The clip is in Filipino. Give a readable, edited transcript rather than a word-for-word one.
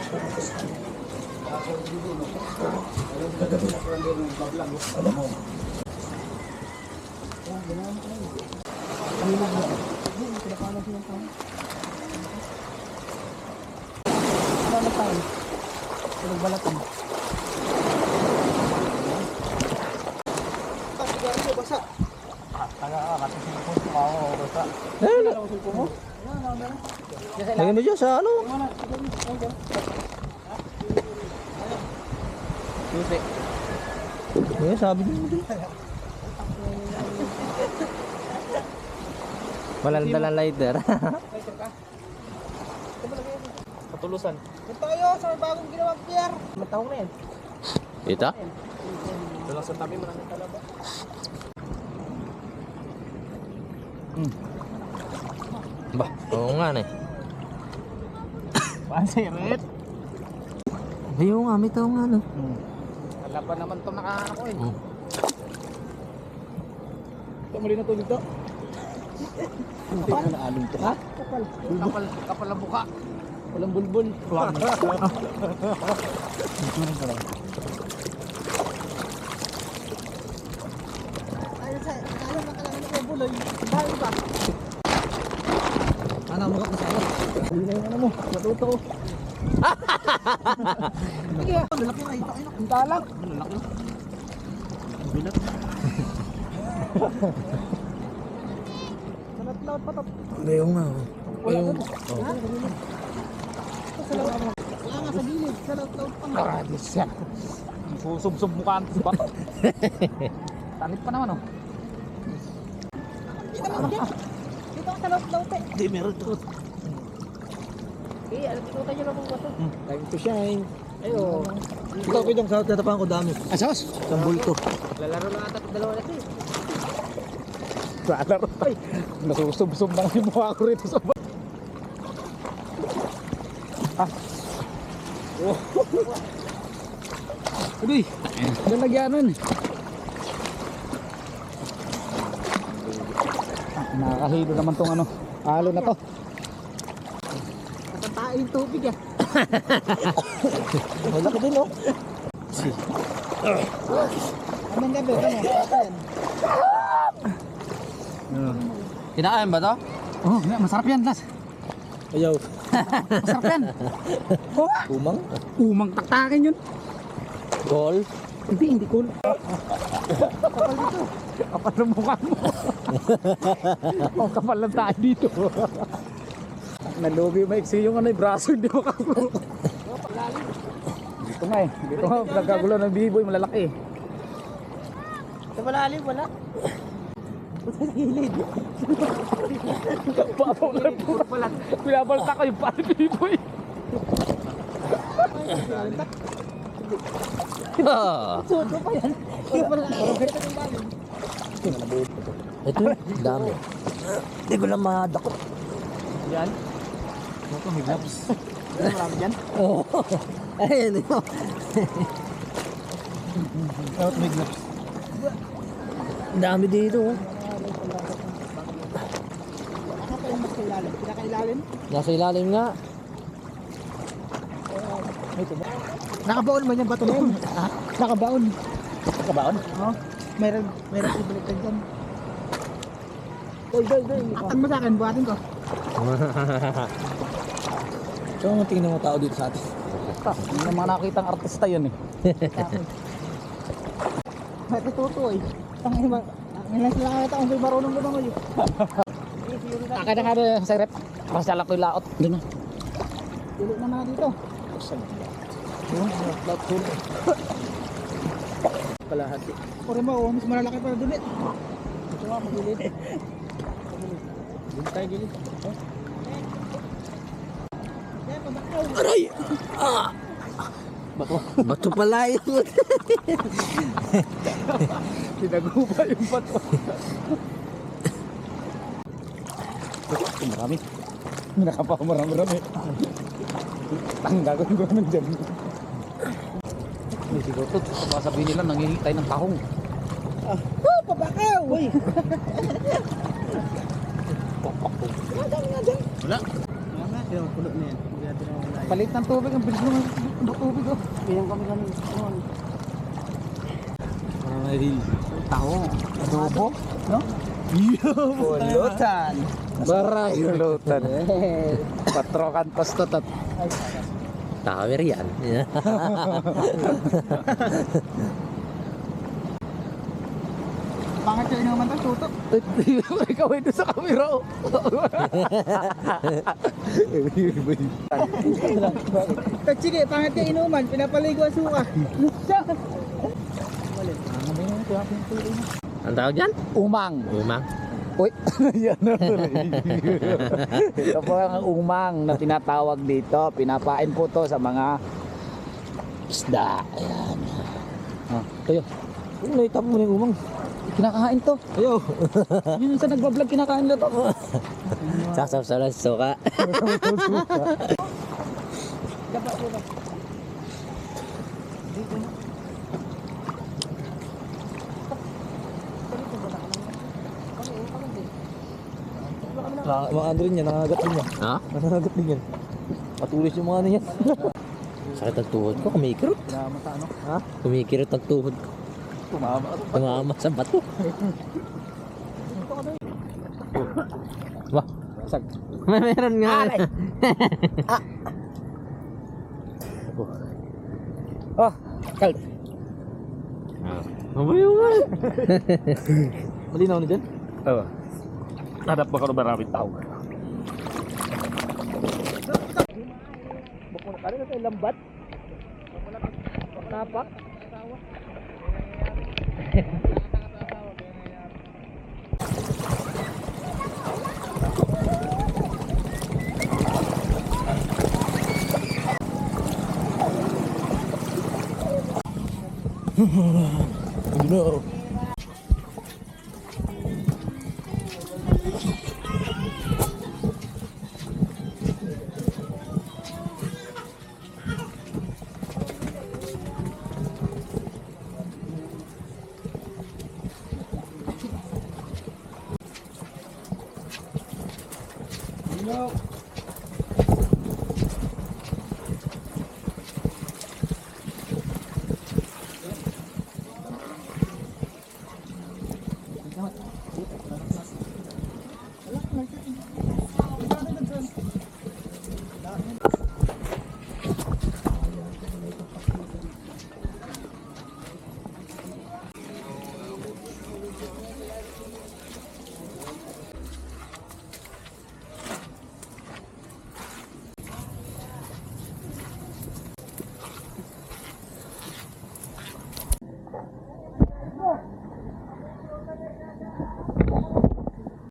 Alam mo. Balatan. Basa. Kasi silipon ko ako basa. Lagyan mo dyan sa ano? Eh, sabi niyo dyan. Walang dalang lighter. Patulusan. Ito tayo sa bagong ginawang pier. Matahong na yan. Ito? Ito lang sa tabi, maraming talaba. Ba, oo nga na eh. Paano sa'yo, Red? Ayun nga, may tao nga no. Talaba naman itong nakahanap ko eh. Hmm. Ito, mali na to dito. Kapal na along to. Ha? Kapal ang buka. Walang bulbul. Ano mo ka sa hindi na yung ano mo, matuto ko. Lalaki na ito, ang talang. Lalaki. Bilat. Salat-laut pa to. Ayun nga. Ayun. Wala nga sa gilid, salat-laut pa nga. Karadis yan. Susub-sub mukha ang bato. Tanit pa naman oh. Dito ang salat-laut eh. Hindi, meron to. Eh, alam ko tayo na kung bato. Time to shine. Ayo. Ikaw ko yung sa tatapahan ko dami. Asas? Isang bulto. Lalaro lang ata dalawa natin. Lalaro tayo. Nasusub-sub na yung mukha ko rito sa bato. Uy, lalagyanan. Nakakahilo naman tong ano. Halo na to. Natatain yung tubig ah. Malaki din oh. Anong gabi? Kinakain ba to? Oh, masarap yan, Las. Ayaw. Masarap yan. Umang? Umang taktakin yun. Gol? Hindi cool. Kapal dito. Kapal ng mukha mo. Oh, kapal lang tayo dito. Nalugi maiksi yung ano, yung braso hindi makakulo. Dito nga eh. Dito nga, nagkagulo ng biboy, malalaki eh. Sa malalim, wala. Sa gilid. Papaw na po. Pinabalta ko yung pari biboy. Soto pa yan. Wala pala. Ito, dami. Hindi ko lang madakot. Yan. Ito, may gloves. Marami dyan. Oo. Ayun yun. Ito, may gloves. Dami dito oh. Ano pa yung mas kailalim? Pinakailalim? Nasa ilalim nga. Nakabaon man yung bato na yun. Ha? Nakabaon. Kabaon? Oo. Meron ibalik ka dyan. Doy. Aktan mo sa akin, buhatin ko. So, ang tingin ng tao dito sa atin. Hindi na mga nakitang artista yun eh. May tuto eh. Tangin ba? Ngayon sila kaya taong may marunong ko ngayon. Akin na nga rin sa rep. Masyalak ko yung laot. Doon na. Tulo naman na dito. Lahat tulo. Kalahati. Puri mo, mas malalaki pa na dulit. Ito nga, magilid. Doon tayo gilid. Aray! Bato pala yun. Pinaguba yung bato. Marami. Marami. Ang gagawin ko naman dyan. May siguro ito. Sasabihin nila nangihintay ng tahong. Oh, pabakaw! Uy! Wala. Wala. Yung pulo na yan. Palit ng tubig, ang bilis naman ng tubig oh. Kaya kami Taho. Adobo. No? Pulutan. Baray lutan. Patrokan pastotat. Tower yan. Pangat kayo naman tayo, tutok. Ikaw ay doon sa camera oh. Sige, pangat kayo inuman. Pinapaligo ang suka. Ang tawag dyan? Umang. Umang. Uy, yan na tuloy. Ito po ang umang na tinatawag dito. Pinapain po to sa mga isda. Ayan. Ah, tayo. Naitap mo na yung umang. Kinakain to. Ayo. Yun sa nagbablog, kinakain na to. Sasap sa lang suka. Mga ano rin yan, nangagat rin yan. Ha? Nangagat din yan. Patulis yung mga ano yan. Sakit ang tuhod ko. Kumikirot. Pinamata ano? Ha? Kumikirot ang tuhod ko. Tumama. Tumama sa bato. Wah. Sag. Meron nga. Oh, kal. Mamayungan. Malinaw na dyan? Oh. Hanap ba ka na maraming tao? Bukuna ka rin tayo lambat. Tapak. No.